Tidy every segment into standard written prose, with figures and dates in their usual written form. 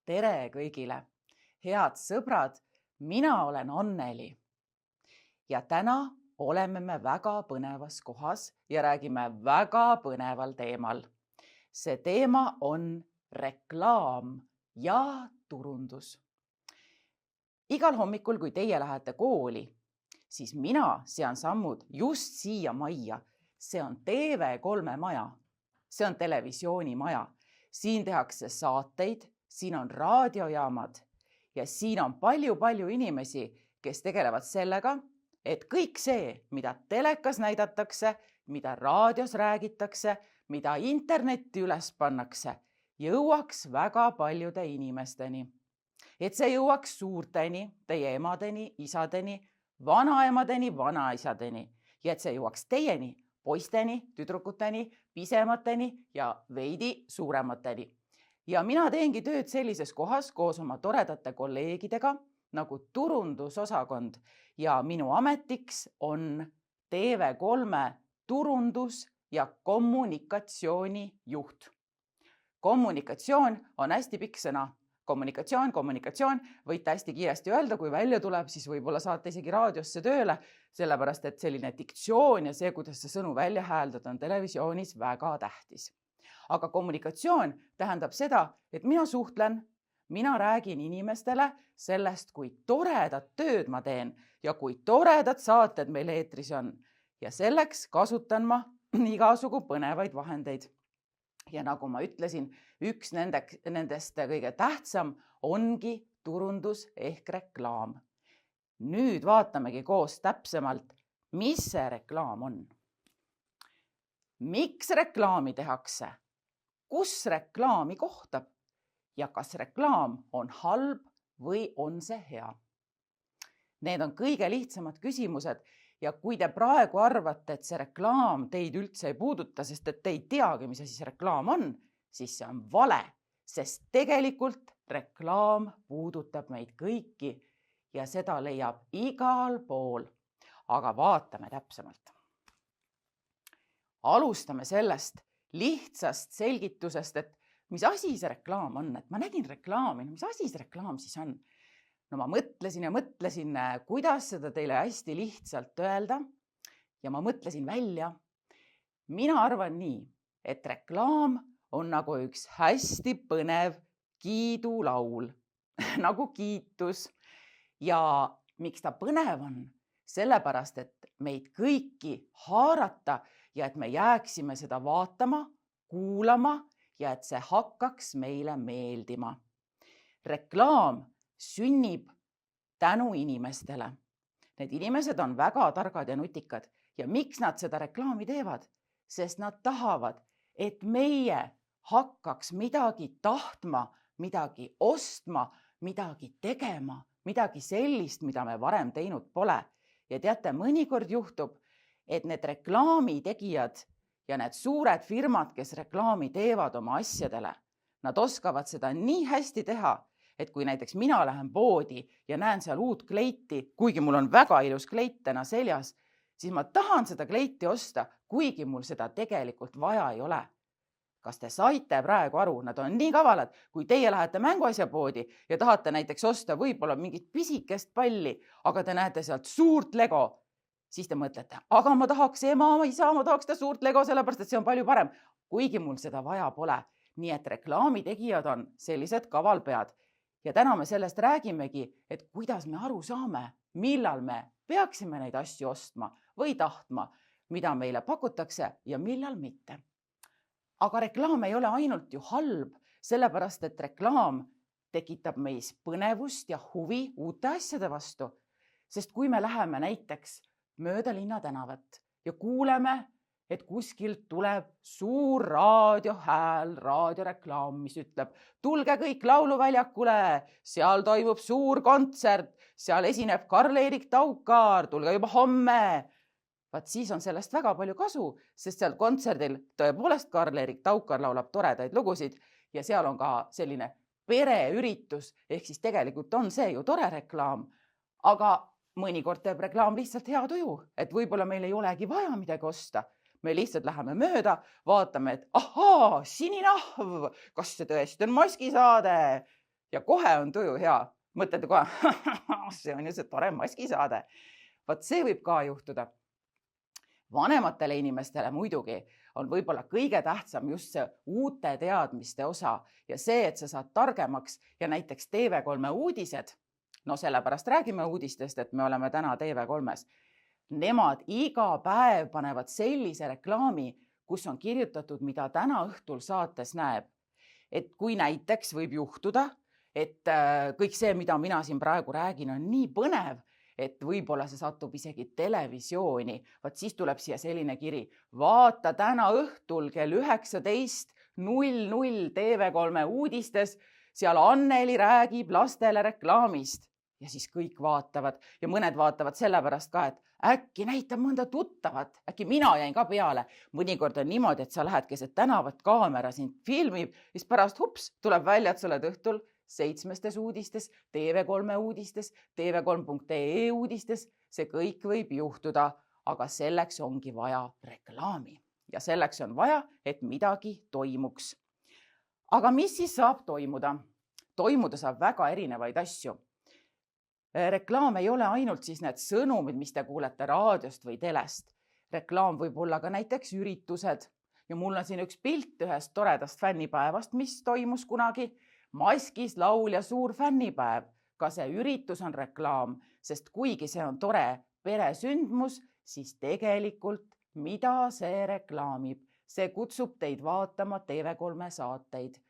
Tere kõigile! Head sõbrad, mina olen Anneli ja täna oleme me väga põnevas kohas ja räägime väga põneval teemal. See teema on reklaam ja turundus. Igal hommikul, kui teie lähete kooli, siis mina sean sammud just siia majja. See on TV3 maja, see on televisioonimaja. Siin tehakse saateid, siin on raadiojaamad ja siin on palju inimesi, kes tegelevad sellega, et kõik see, mida telekas näidatakse, mida raadios räägitakse, mida internetti üles pannakse, jõuaks väga paljude inimesteni. Et see jõuaks suurteni, teie emadeni, isadeni, vanaemadeni, vanaisadeni ja et see jõuaks teieni, poisteni, tüdrukuteni, pisemateni ja veidi suuremateni. Ja mina teengi tööd sellises kohas koos oma toredate kolleegidega nagu turundusosakond ja minu ametiks on TV3 turundus- ja kommunikatsioonijuht. Kommunikatsioon on hästi pikk sõna. Kommunikatsioon, võite hästi kiiresti öelda, kui välja tuleb, siis võib-olla saate isegi raadiosse tööle, sellepärast et selline diktsioon ja see, kuidas see sõnu välja hääldada, on televisioonis väga tähtis. Aga kommunikatsioon tähendab seda, et mina suhtlen, mina räägin inimestele sellest, kui toredat tööd ma teen ja kui toredad saated meil eetris on. Ja selleks kasutan ma igasugu põnevaid vahendeid. Ja nagu ma ütlesin, üks nendest kõige tähtsam ongi turundus ehk reklaam. Nüüd vaatamegi koos täpsemalt, mis see reklaam on. Miks reklaami tehakse? Kus reklaami kohtab? Ja kas reklaam on halb või on see hea? Need on kõige lihtsamad küsimused. Ja kui te praegu arvate, et see reklaam teid üldse ei puuduta, sest et te ei teagi, mis see reklaam on, siis see on vale, sest tegelikult reklaam puudutab meid kõiki ja seda leiab igal pool. Aga vaatame täpsemalt. Alustame sellest lihtsast selgitusest, et mis asi see reklaam on, et ma nägin reklaami, mis asi see reklaam siis on? No ma mõtlesin, kuidas seda teile hästi lihtsalt öelda ja ma mõtlesin välja. Mina arvan nii, et reklaam on nagu üks hästi põnev kiidulaul, nagu kiitus. Ja miks ta põnev on? Sellepärast, et meid kõiki haarata ja et me jääksime seda vaatama, kuulama ja et see hakkaks meile meeldima. Reklaam sünnib tänu inimestele. Need inimesed on väga targad ja nutikad ja miks nad seda reklaami teevad? Sest nad tahavad, et meie hakkaks midagi tahtma, midagi ostma, midagi tegema, midagi sellist, mida me varem teinud pole. Ja teate, mõnikord juhtub, et need reklaamitegijad ja need suured firmad, kes reklaami teevad oma asjadele, nad oskavad seda nii hästi teha, et kui näiteks mina lähen poodi ja näen seal uut kleiti, kuigi mul on väga ilus kleit täna seljas, siis ma tahan seda kleiti osta, kuigi mul seda tegelikult vaja ei ole. Kas te saite praegu aru? Nad on nii kavalad, kui teie lähete mänguasja poodi ja tahate näiteks osta võib-olla mingit pisikest palli, aga te näete sealt suurt Lego, siis te mõtlete, aga ma tahaks ma tahaks seda suurt Lego, sellepärast et see on palju parem, kuigi mul seda vaja pole. Nii et reklaamitegijad on sellised kavalpead. Ja täna me sellest räägimegi, et kuidas me aru saame, millal me peaksime neid asju ostma või tahtma, mida meile pakutakse ja millal mitte. Aga reklaam ei ole ainult ju halb, sellepärast et reklaam tekitab meis põnevust ja huvi uute asjade vastu. Sest kui me läheme näiteks mööda linnatänavat ja kuuleme, et kuskilt tuleb suur raadiohääl, raadioreklaam, mis ütleb, tulge kõik lauluväljakule, seal toimub suur kontsert, seal esineb Karl-Erik Taukar, tulge juba homme. Vaat siis on sellest väga palju kasu, sest seal kontserdil tõepoolest Karl-Erik Taukar laulab toredaid lugusid ja seal on ka selline pereüritus, ehk siis tegelikult on see ju tore reklaam, aga mõnikord teeb reklaam lihtsalt hea tuju, et võib-olla meil ei olegi vaja midagi osta. Me lihtsalt läheme mööda, vaatame, et ahaa, sininahv, kas see tõesti on maskisaade? ja kohe on tuju hea. Mõtlete kohe, see on ju see tore maskisaade. Vaat see võib ka juhtuda. Vanematele inimestele muidugi on võib-olla kõige tähtsam just see uute teadmiste osa ja see, et sa saad targemaks ja näiteks TV3 uudised, no sellepärast räägime uudistest, et me oleme täna TV3-s. Nemad iga päev panevad sellise reklaami, kus on kirjutatud, mida täna õhtul saates näeb. Et kui näiteks võib juhtuda, et kõik see, mida mina siin praegu räägin, on nii põnev, et võib-olla see satub isegi televisiooni. Vaat siis tuleb siia selline kiri. Vaata täna õhtul kell 19:00 TV3 uudistes, seal Anneli räägib lastele reklaamist. Ja siis kõik vaatavad ja mõned vaatavad sellepärast ka, et äkki näitab mõnda tuttavat, äkki mina jäin ka peale. Mõnikord on niimoodi, et sa lähed keset tänavat, kaamera sind filmib, siis pärast hups tuleb välja, et sa oled õhtul 7 uudistes, TV3 uudistes, tv3.ee uudistes. See kõik võib juhtuda, aga selleks ongi vaja reklaami. Ja selleks on vaja, et midagi toimuks. Aga mis siis saab toimuda? Toimuda saab väga erinevaid asju. Reklaam ei ole ainult siis need sõnumid, mis te kuulete raadiost või telest. Reklaam võib olla ka näiteks üritused. Ja mul on siin üks pilt ühest toredast fännipäevast, mis toimus kunagi. Maskis laulja suur fännipäev. Ka see üritus on reklaam, sest kuigi see on tore peresündmus, siis tegelikult mida see reklaamib? See kutsub teid vaatama TV3 saateid.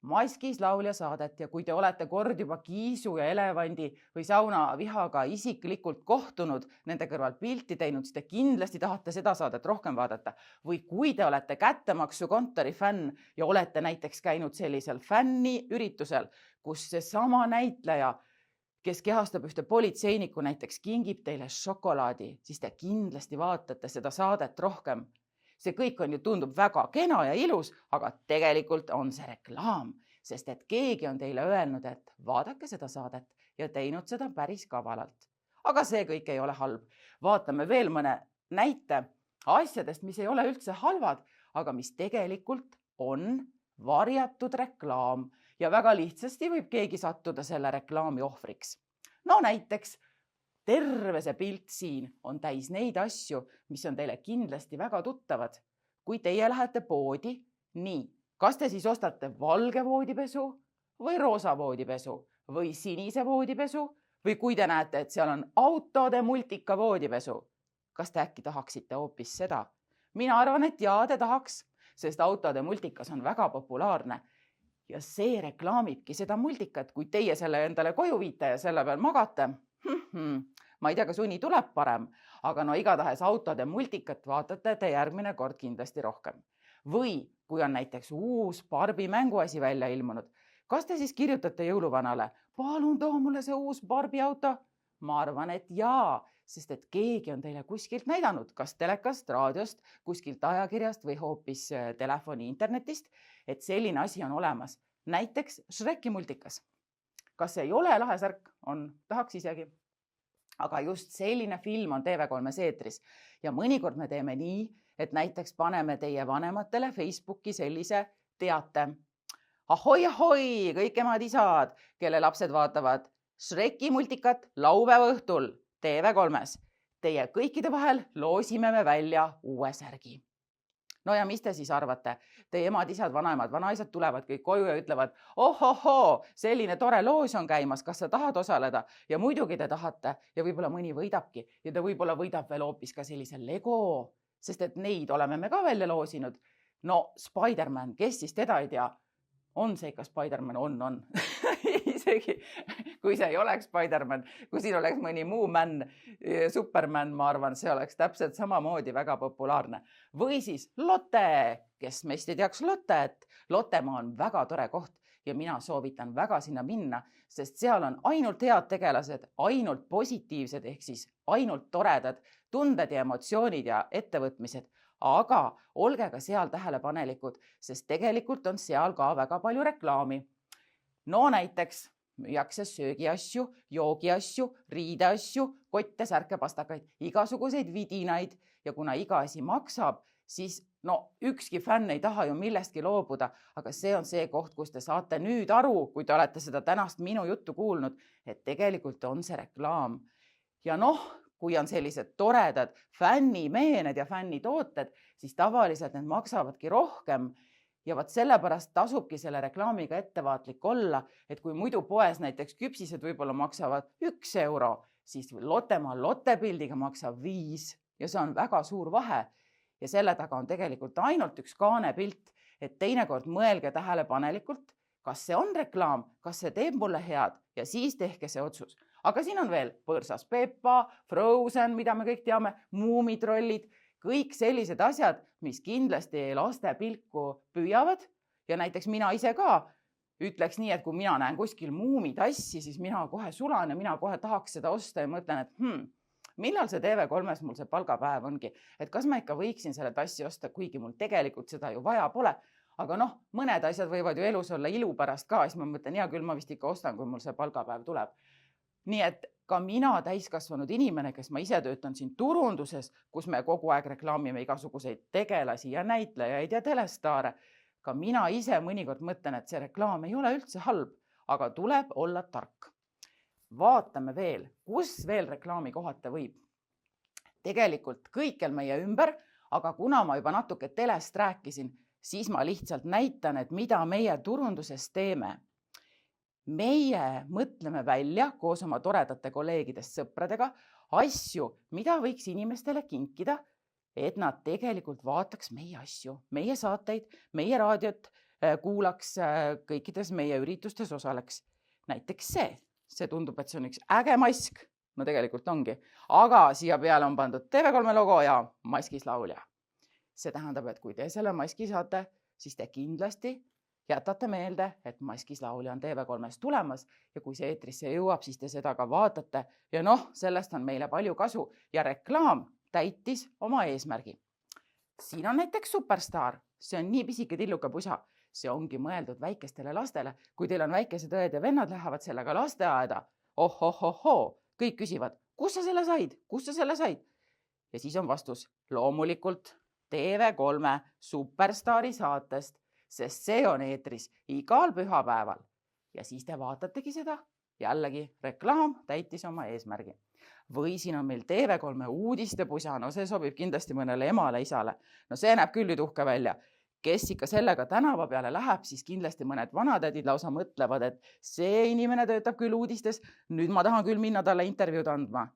Maskis laulja saadet ja kui te olete kord juba kiisu ja elevandi või saunavihaga isiklikult kohtunud, nende kõrval pilti teinud, siis te kindlasti tahate seda saadet rohkem vaadata. Või kui te olete kättemaksukontori fänn ja olete näiteks käinud sellisel fänni üritusel, kus see sama näitleja, kes kehastab ühte politseinikku, näiteks kingib teile šokolaadi, siis te kindlasti vaatate seda saadet rohkem. See kõik on ju tundub väga kena ja ilus, aga tegelikult on see reklaam, sest et keegi on teile öelnud, et vaadake seda saadet ja teinud seda päris kavalalt. Aga see kõik ei ole halb. Vaatame veel mõne näite asjadest, mis ei ole üldse halvad, aga mis tegelikult on varjatud reklaam ja väga lihtsasti võib keegi sattuda selle reklaami ohvriks. No näiteks terve see pilt siin on täis neid asju, mis on teile kindlasti väga tuttavad. Kui teie lähete poodi, nii, kas te siis ostate valge voodipesu või roosa voodipesu või sinise voodipesu või kui te näete, et seal on autode multika voodipesu, kas te äkki tahaksite hoopis seda? Mina arvan, et jaa, te tahaks, sest autode multikas on väga populaarne ja see reklaamibki seda multikat, kui teie selle endale koju viite ja selle peal magate. Ma ei tea, kas uni tuleb parem, aga no igatahes autode multikat vaatate te järgmine kord kindlasti rohkem. Või kui on näiteks uus Barbie mänguasi välja ilmunud, kas te siis kirjutate jõuluvanale, palun too mulle see uus Barbie auto? Ma arvan, et jaa, sest et keegi on teile kuskilt näidanud, kas telekast, raadiost, kuskilt ajakirjast või hoopis telefoni internetist, et selline asi on olemas. Näiteks Shreki multikas. Kas ei ole lahe särk? On, tahaks isegi. Aga just selline film on TV3 eetris ja mõnikord me teeme nii, et näiteks paneme teie vanematele Facebooki sellise teate. Ahoi, kõik emad-isad, kelle lapsed vaatavad Shreki multikat laupäeva õhtul TV3-s. Teie kõikide vahel loosime me välja uue särgi. No ja mis te siis arvate? Teie emad-isad, vanaisad tulevad kõik koju ja ütlevad, selline tore loos on käimas, kas sa tahad osaleda? Ja muidugi te tahate ja võib-olla mõni võidabki ja ta võib-olla võidab veel hoopis ka sellise Lego, sest et neid oleme me ka välja loosinud. No Spider-Man, kes siis teda ei tea? On see ikka Spider-Man? On. Isegi kui see ei oleks Spider-Man, kui siin oleks mõni muu Superman, ma arvan, see oleks täpselt samamoodi väga populaarne. Või siis Lotte, kes meist ei teaks Lottet. Lottemaa on väga tore koht ja mina soovitan väga sinna minna, sest seal on ainult head tegelased, ainult positiivsed ehk siis ainult toredad tunded ja emotsioonid ja ettevõtmised. Aga olge ka seal tähelepanelikud, sest tegelikult on seal ka väga palju reklaami. No näiteks müüakse söögiasju, joogiasju, riideasju, kotte, särke, pastakaid, igasuguseid vidinaid ja kuna iga asi maksab, siis no ükski fänn ei taha ju millestki loobuda, aga see on see koht, kus te saate nüüd aru, kui te olete seda tänast minu juttu kuulnud, et tegelikult on see reklaam. Ja noh, kui on sellised toredad fännimeened ja fännitooted, siis tavaliselt need maksavadki rohkem. Ja vaat sellepärast tasubki selle reklaamiga ettevaatlik olla, et kui muidu poes näiteks küpsised võib-olla maksavad 1 euro, siis Lottemaal lottepildiga maksab 5 ja see on väga suur vahe. Ja selle taga on tegelikult ainult üks kaanepilt, et teinekord mõelge tähelepanelikult, kas see on reklaam, kas see teeb mulle head ja siis tehke see otsus. Aga siin on veel Põrsas Peppa, Frozen, mida me kõik teame, Muumitrollid, kõik sellised asjad, mis kindlasti laste pilku püüavad. Ja näiteks mina ise ka ütleks nii, et kui mina näen kuskil Muumitassi, siis mina kohe sulan ja mina kohe tahaks seda osta ja mõtlen, et millal see TV3-s mul see palgapäev ongi, et kas ma ikka võiksin selle tassi osta, kuigi mul tegelikult seda ju vaja pole. Aga noh, mõned asjad võivad ju elus olla ilu pärast ka, siis ma mõtlen, hea küll, ma vist ikka ostan, kui mul see palgapäev tuleb. Nii et ka mina täiskasvanud inimene, kes ma ise töötan siin turunduses, kus me kogu aeg reklaamime igasuguseid tegelasi ja näitlejaid ja telestaare, ka mina ise mõnikord mõtlen, et see reklaam ei ole üldse halb, aga tuleb olla tark. Vaatame veel, kus veel reklaami kohata võib. Tegelikult kõikjal meie ümber, aga kuna ma juba natuke telest rääkisin, siis ma lihtsalt näitan, et mida meie turunduses teeme. Meie mõtleme välja koos oma toredate kolleegidest sõpradega asju, mida võiks inimestele kinkida, et nad tegelikult vaataks meie asju, meie saateid, meie raadiot, kuulaks kõikides meie üritustes osaleks. Näiteks see tundub, et see on üks äge mask, no tegelikult ongi, aga siia peale on pandud TV3 logo ja maskis laulja. See tähendab, et kui te selle maski saate, siis te kindlasti jätate meelde, et maskis laulja on TV3-s tulemas ja kui see eetrisse jõuab, siis te seda ka vaatate ja noh, sellest on meile palju kasu ja reklaam täitis oma eesmärgi. Siin on näiteks Superstar, see on nii pisike tilluke pusa. See ongi mõeldud väikestele lastele. Kui teil on väikesed õed ja vennad lähevad sellega lasteaeda, kõik küsivad, kus sa selle said? Kus sa selle said? Ja siis on vastus loomulikult TV3 Superstari saatest, sest see on eetris igal pühapäeval. Ja siis te vaatategi seda. Jällegi reklaam täitis oma eesmärgi. Või siin on meil TV3 uudistepusa, no see sobib kindlasti mõnele emale isale. No see näeb küll nüüd uhke välja. Kes ikka sellega tänava peale läheb, siis kindlasti mõned vanatädid lausa mõtlevad, et see inimene töötab küll uudistes, nüüd ma tahan küll minna talle intervjuud andma.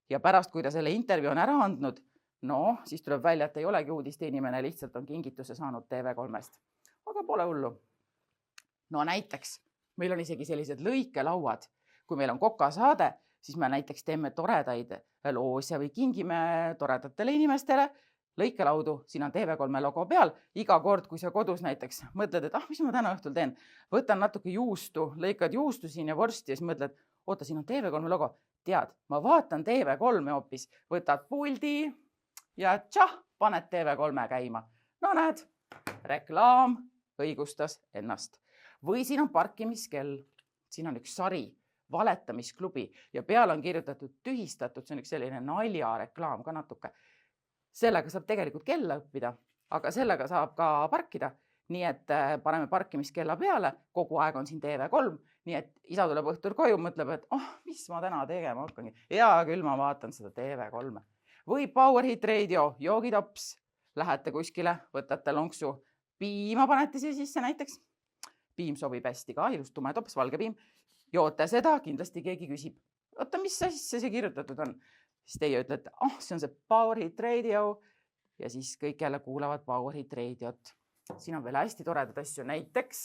Ja pärast, kui ta selle intervjuu on ära andnud, no siis tuleb välja, et ei olegi uudiste inimene, lihtsalt on kingituse saanud TV3-st. Aga pole hullu. No näiteks, meil on isegi sellised lõikelauad. Kui meil on kokasaade, siis me näiteks teeme toredaid loose või kingime toredatele inimestele lõikelaudu, siin on TV3 logo peal. Iga kord, kui sa kodus näiteks mõtled, et mis ma täna õhtul teen, võtan natuke juustu, lõikad juustu siin ja vorsti ja siis mõtled, oota, siin on TV3 logo. Tead, ma vaatan TV3 hoopis, võtad puldi ja paned TV3 käima. No näed, reklaam õigustas ennast. Või siin on parkimiskell, siin on üks sari, valetamisklubi ja peal on kirjutatud tühistatud, see on üks selline naljareklaam ka natuke. Sellega saab tegelikult kella õppida, aga sellega saab ka parkida. Nii et paneme parkimiskella peale, kogu aeg on siin TV3, nii et isa tuleb õhtul koju, mõtleb, et mis ma täna tegema hakkangi. Ja küll ma vaatan seda TV3. Või Powerhit Radio, joogitops, lähete kuskile, võtate lonksu, piima panete siia sisse näiteks. Piim sobib hästi ka, ilus tumetops, valge piim. Joote seda, kindlasti keegi küsib, oota, mis sisse see kirjutatud on? Siis teie ütlete, see on see Powerhit Radio ja siis kõik jälle kuulavad Powerhit Radiot. Siin on veel hästi toredad asju, näiteks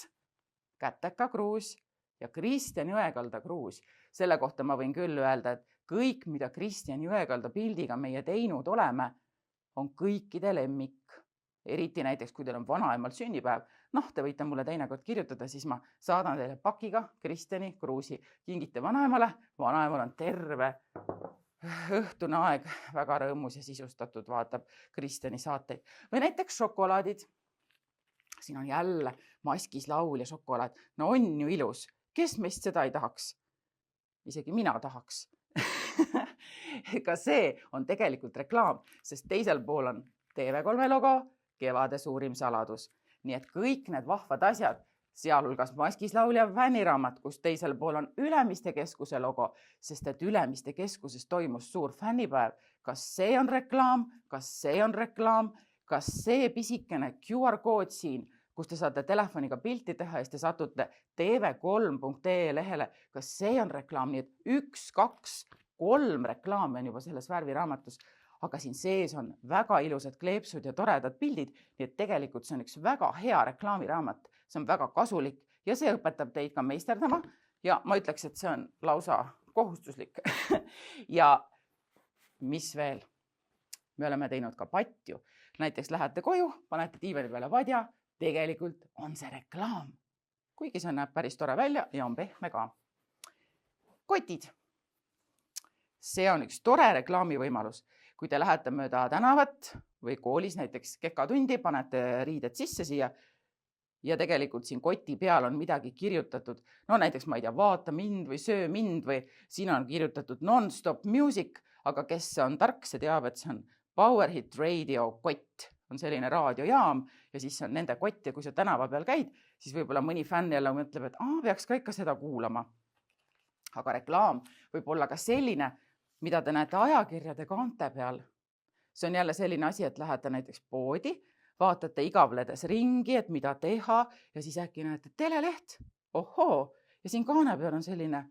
Käteka kruus ja Kristjan Jõekalda kruus. Selle kohta ma võin küll öelda, et kõik, mida Kristjan Jõekalda pildiga meie teinud oleme, on kõikide lemmik. Eriti näiteks, kui teil on vanaemal sünnipäev, te võite mulle teinekord kirjutada, siis ma saadan teile pakiga Kristjani kruusi. Kingite vanaemale, vanaemal on terve õhtune aeg väga rõõmus ja sisustatud, vaatab Kristjani saateid. Või näiteks šokolaadid. Siin on jälle maskis laul ja šokolaad. No on ju ilus. Kes meist seda ei tahaks? Isegi mina tahaks. Ka see on tegelikult reklaam, sest teisel pool on TV3 logo, kevade suurim saladus. Nii et kõik need vahvad asjad, sealhulgas Maskis laulja fänniraamat, kus teisel pool on Ülemiste keskuse logo, sest et Ülemiste keskuses toimus suur fännipäev. Kas see on reklaam? Kas see on reklaam? Kas see pisikene QR-kood siin, kus te saate telefoniga pilti teha ja te satute tv3.ee lehele, kas see on reklaam? Nii et 1, 2, 3 reklaami on juba selles värviraamatus, aga siin sees on väga ilusad kleepsud ja toredad pildid, nii et tegelikult see on üks väga hea reklaamiraamat, see on väga kasulik ja see õpetab teid ka meisterdama ja ma ütleks, et see on lausa kohustuslik. Ja mis veel? Me oleme teinud ka patju. Näiteks lähete koju, panete diivani peale padja, tegelikult on see reklaam. Kuigi see näeb päris tore välja ja on pehme ka. Kotid. See on üks tore reklaamivõimalus. Kui te lähete mööda tänavat või koolis näiteks kekatundi, panete riided sisse siia ja tegelikult siin koti peal on midagi kirjutatud. No näiteks, ma ei tea, vaata mind või söö mind või siin on kirjutatud non-stop music, aga kes on tark, see teab, et see on Power Hit Radio kott. On selline raadiojaam ja siis on nende kott ja kui sa tänava peal käid, siis võib-olla mõni fänn jälle mõtleb, et peaks ka ikka seda kuulama. Aga reklaam võib olla ka selline, mida te näete ajakirjade kaante peal. See on jälle selline asi, et lähete näiteks poodi, vaatate igavledes ringi, et mida teha ja siis äkki näete teleleht. Ohoo! Ja siin kaane peal on selline,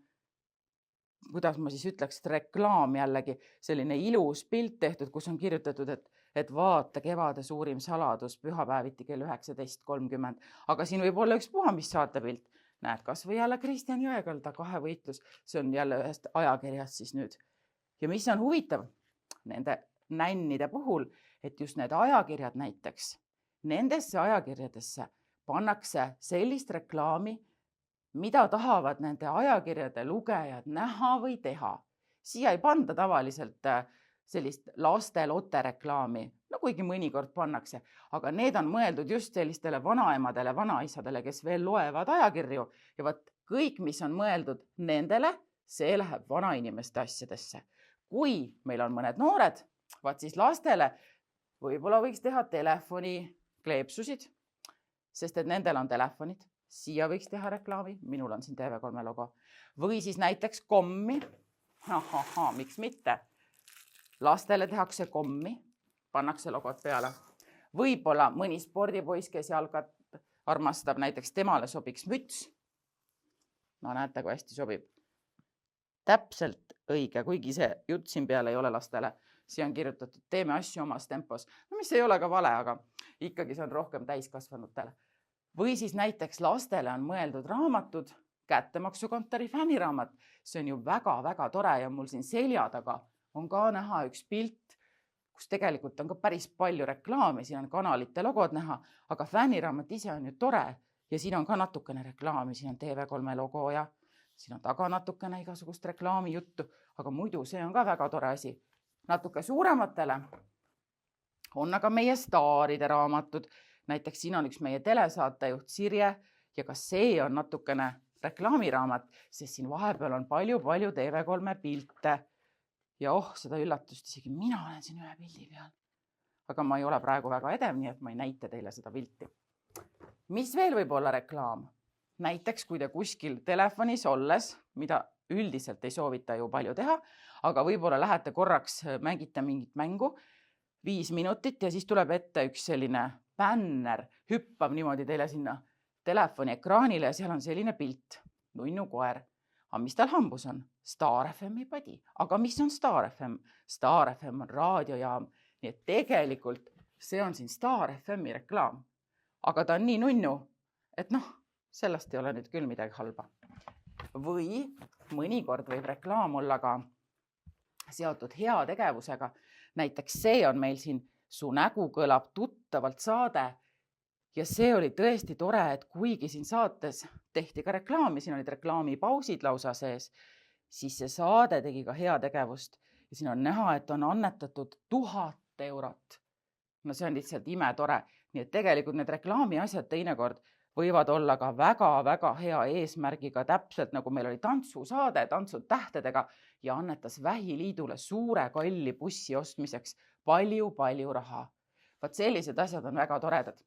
kuidas ma siis ütleks, reklaam jällegi, selline ilus pilt tehtud, kus on kirjutatud, et vaata kevade suurim saladus pühapäeviti kell 19.30. Aga siin võib olla üks puha, mis saatepilt. Näed, kas või jälle Kristjan Jõekalda 2 võitlus. See on jälle ühest ajakirjast siis nüüd. Ja mis on huvitav nende nännide puhul, et just need ajakirjad näiteks, nendesse ajakirjadesse pannakse sellist reklaami, mida tahavad nende ajakirjade lugejad näha või teha. Siia ei panda tavaliselt sellist lastelotte reklaami, no kuigi mõnikord pannakse, aga need on mõeldud just sellistele vanaemadele, vanaisadele, kes veel loevad ajakirju ja võt kõik, mis on mõeldud nendele, see läheb vanainimeste asjadesse. Kui meil on mõned noored, vaat siis lastele võib-olla võiks teha telefoni kleepsusid, sest et nendel on telefonid. Siia võiks teha reklaami, minul on siin TV3 logo. Või siis näiteks kommi. Miks mitte? Lastele tehakse kommi, pannakse logod peale. Võib-olla mõni spordipoiss, kes jalgat armastab, näiteks temale sobiks müts. No näete, kui hästi sobib. Täpselt õige, kuigi see jutt siin peale ei ole lastele. Siia on kirjutatud, teeme asju omas tempos. No mis ei ole ka vale, aga ikkagi see on rohkem täiskasvanutele. Või siis näiteks lastele on mõeldud raamatud, kättemaksukontori fänniraamat. See on ju väga-väga tore ja mul siin selja taga on ka näha üks pilt, kus tegelikult on ka päris palju reklaami. Siin on kanalite logod näha, aga fänniraamat ise on ju tore ja siin on ka natukene reklaami. Siin on TV3 logo ja siin on taga natukene igasugust reklaami juttu, aga muidu see on ka väga tore asi. Natuke suurematele on aga meie staaride raamatud. Näiteks siin on üks meie telesaatejuht Sirje ja ka see on natukene reklaamiraamat, sest siin vahepeal on palju-palju TV3 pilte. Ja seda üllatust isegi mina olen siin ühe pildi peal. Aga ma ei ole praegu väga edev, nii et ma ei näite teile seda pilti. Mis veel võib olla reklaam? Näiteks, kui te kuskil telefonis olles, mida üldiselt ei soovita ju palju teha, aga võib-olla lähete korraks, mängite mingit mängu 5 minutit ja siis tuleb ette üks selline bänner, hüppab niimoodi teile sinna telefoni ekraanile ja seal on selline pilt, nunnu koer. Aga mis tal hambus on? Star FM-i padi. Aga mis on Star FM? Star FM on raadiojaam. Nii et tegelikult see on siin Star FM-i reklaam. Aga ta on nii nunnu, et sellest ei ole nüüd küll midagi halba. Või mõnikord võib reklaam olla ka seotud hea tegevusega. Näiteks see on meil siin Su nägu kõlab tuttavalt saade ja see oli tõesti tore, et kuigi siin saates tehti ka reklaami, siin olid reklaamipausid lausa sees, siis see saade tegi ka hea tegevust ja siin on näha, et on annetatud 1000 eurot. No see on lihtsalt imetore, nii et tegelikult need reklaami asjad teinekord võivad olla ka väga-väga hea eesmärgiga, täpselt nagu meil oli tantsusaade, tantsud tähtedega ja annetas Vähiliidule suure kalli bussi ostmiseks palju-palju raha. Vaat sellised asjad on väga toredad.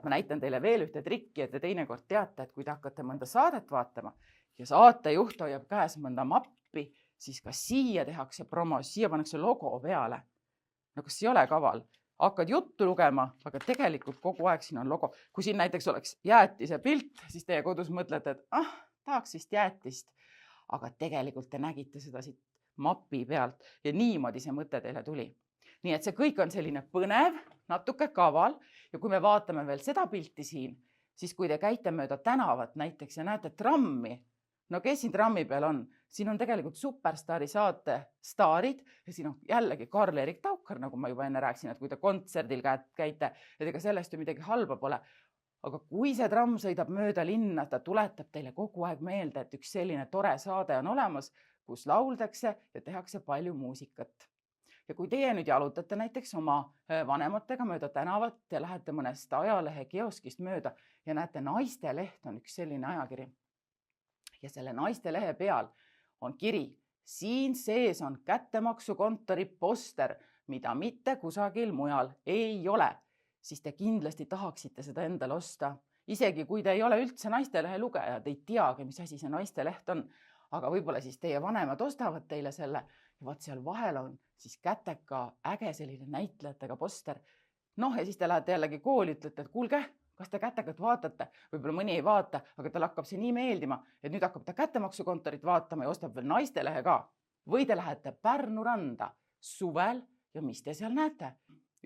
Ma näitan teile veel ühte trikki, et te teinekord teate, et kui te hakkate mõnda saadet vaatama ja saatejuht hoiab käes mõnda mappi, siis ka siia tehakse promo, siia pannakse logo peale. No kas ei ole kaval? Hakkad juttu lugema, aga tegelikult kogu aeg siin on logo. Kui siin näiteks oleks jäätise pilt, siis teie kodus mõtlete, et tahaks vist jäätist. Aga tegelikult te nägite seda siit mapi pealt ja niimoodi see mõte teile tuli. Nii et see kõik on selline põnev, natuke kaval ja kui me vaatame veel seda pilti siin, siis kui te käite mööda tänavat näiteks ja näete trammi, no kes siin trammi peal on? Siin on tegelikult Superstaari saate staarid ja siin on jällegi Karl-Erik Taukar, nagu ma juba enne rääkisin, et kui te kontserdil käite, et ega sellest ju midagi halba pole. Aga kui see tramm sõidab mööda linna, ta tuletab teile kogu aeg meelde, et üks selline tore saade on olemas, kus lauldakse ja tehakse palju muusikat. Ja kui teie nüüd jalutate näiteks oma vanematega mööda tänavat ja lähete mõnest ajalehe kioskist mööda ja näete, Naisteleht on üks selline ajakiri. Ja selle Naistelehe peal on kiri, siin sees on kättemaksukontori poster, mida mitte kusagil mujal ei ole, siis te kindlasti tahaksite seda endale osta. Isegi kui te ei ole üldse Naistelehe lugeja, te ei teagi, mis asi see Naisteleht on, aga võib-olla siis teie vanemad ostavad teile selle ja vaat seal vahel on siis käteka äge selline näitlejatega poster. Noh, ja siis te lähete jällegi kooli, ütlete, et kuulge, kas te kätekat vaatate? Võib-olla mõni ei vaata, aga tal hakkab see nii meeldima, et nüüd hakkab ta kättemaksukontorit vaatama ja ostab veel Naistelehe ka. Või te lähete Pärnu randa suvel ja mis te seal näete?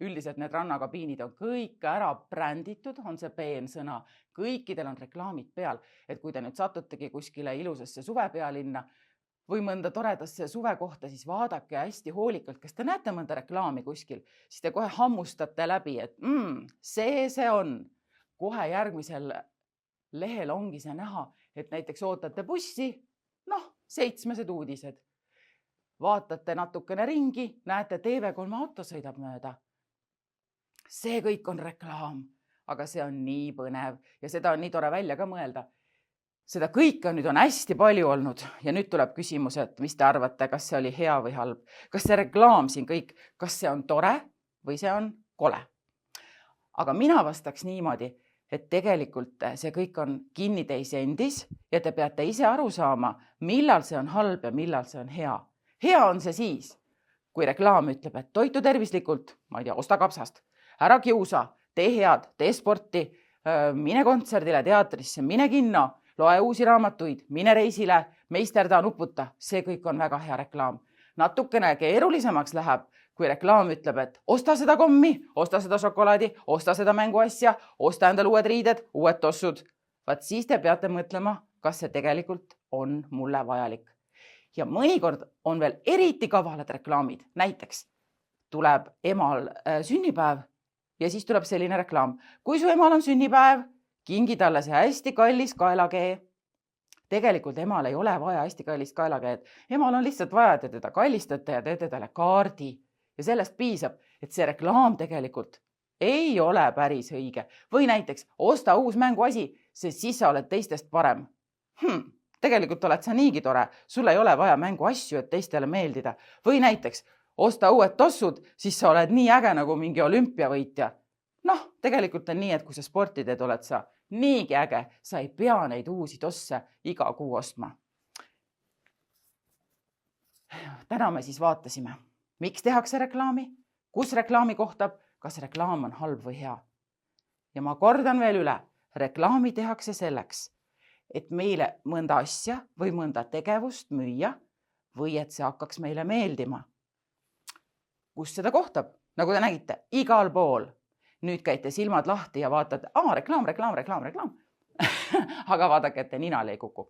Üldiselt need rannakabiinid on kõik ära bränditud, on see peensõna. Kõikidel on reklaamid peal, et kui te nüüd satutegi kuskile ilusasse suvepealinna või mõnda toredasse suve kohta, siis vaadake hästi hoolikalt, kas te näete mõnda reklaami kuskil, siis te kohe hammustate läbi, et see on. Kohe järgmisel lehel ongi see näha, et näiteks ootate bussi, 7 uudised. Vaatate natukene ringi, näete TV3 auto sõidab mööda. See kõik on reklaam, aga see on nii põnev ja seda on nii tore välja ka mõelda. Seda kõike nüüd on hästi palju olnud ja nüüd tuleb küsimus, et mis te arvate, kas see oli hea või halb? Kas see reklaam siin kõik, kas see on tore või see on kole? Aga mina vastaks niimoodi, et tegelikult see kõik on kinni teis endis ja te peate ise aru saama, millal see on halb ja millal see on hea. Hea on see siis, kui reklaam ütleb, et toitu tervislikult, ma ei tea, osta kapsast, ära kiusa, tee head, tee sporti, mine kontserdile, teatrisse, mine kinno, loe uusi raamatuid, mine reisile, meisterda, nuputa, see kõik on väga hea reklaam. Natukene keerulisemaks läheb, kui reklaam ütleb, et osta seda kommi, osta seda šokolaadi, osta seda mänguasja, osta endale uued riided, uued tossud. Vaat siis te peate mõtlema, kas see tegelikult on mulle vajalik. Ja mõnikord on veel eriti kavalad reklaamid. Näiteks tuleb emal sünnipäev ja siis tuleb selline reklaam. Kui su emal on sünnipäev, kingi talle see hästi kallis kaelakee. Tegelikult emal ei ole vaja hästi kallist kaelakeed. Emal on lihtsalt vaja, et te teda kallistate ja teete talle kaardi. Ja sellest piisab, et see reklaam tegelikult ei ole päris õige. Või näiteks osta uus mänguasi, sest siis sa oled teistest parem. Tegelikult oled sa niigi tore. Sul ei ole vaja mänguasju, et teistele meeldida. Või näiteks osta uued tossud, siis sa oled nii äge nagu mingi olümpiavõitja. Tegelikult on nii, et kui sa sporti teed, oled sa niigi äge. Sa ei pea neid uusi tosse iga kuu ostma. Täna me siis vaatasime, miks tehakse reklaami, kus reklaami kohtab, kas reklaam on halb või hea. Ja ma kordan veel üle, reklaami tehakse selleks, et meile mõnda asja või mõnda tegevust müüa või et see hakkaks meile meeldima. Kus seda kohtab? Nagu te nägite, igal pool. Nüüd käite silmad lahti ja vaatate, reklaam. Aga vaadake, et te ninale ei kuku.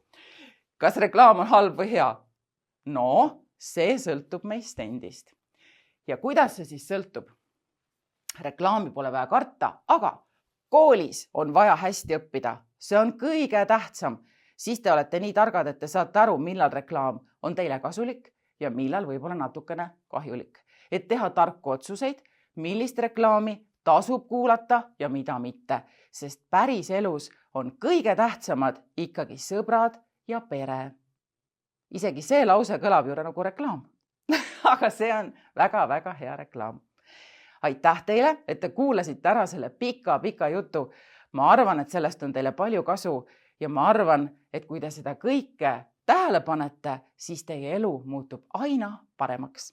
Kas reklaam on halb või hea? See sõltub meist endist. Ja kuidas see siis sõltub? Reklaami pole vaja karta, aga koolis on vaja hästi õppida. See on kõige tähtsam. Siis te olete nii targad, et te saate aru, millal reklaam on teile kasulik ja millal võib-olla natukene kahjulik. Et teha tarku otsuseid, millist reklaami tasub kuulata ja mida mitte, sest päris elus on kõige tähtsamad ikkagi sõbrad ja pere. Isegi see lause kõlab ju nagu reklaam, aga see on väga-väga hea reklaam. aitäh teile, et te kuulasite ära selle pika jutu. Ma arvan, et sellest on teile palju kasu ja ma arvan, et kui te seda kõike tähele panete, siis teie elu muutub aina paremaks.